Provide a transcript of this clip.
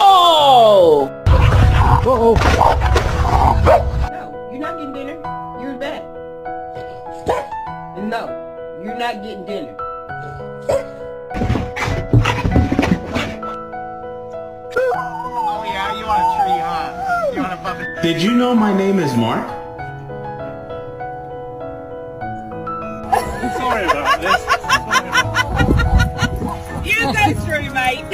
Oh! Uh-oh. No, you're not getting dinner. You're in bed. No, you're not getting dinner. Oh yeah, you want a tree, huh? You want a puppet? Did you know my name is Mark? I'm sorry about this. You go through, mate.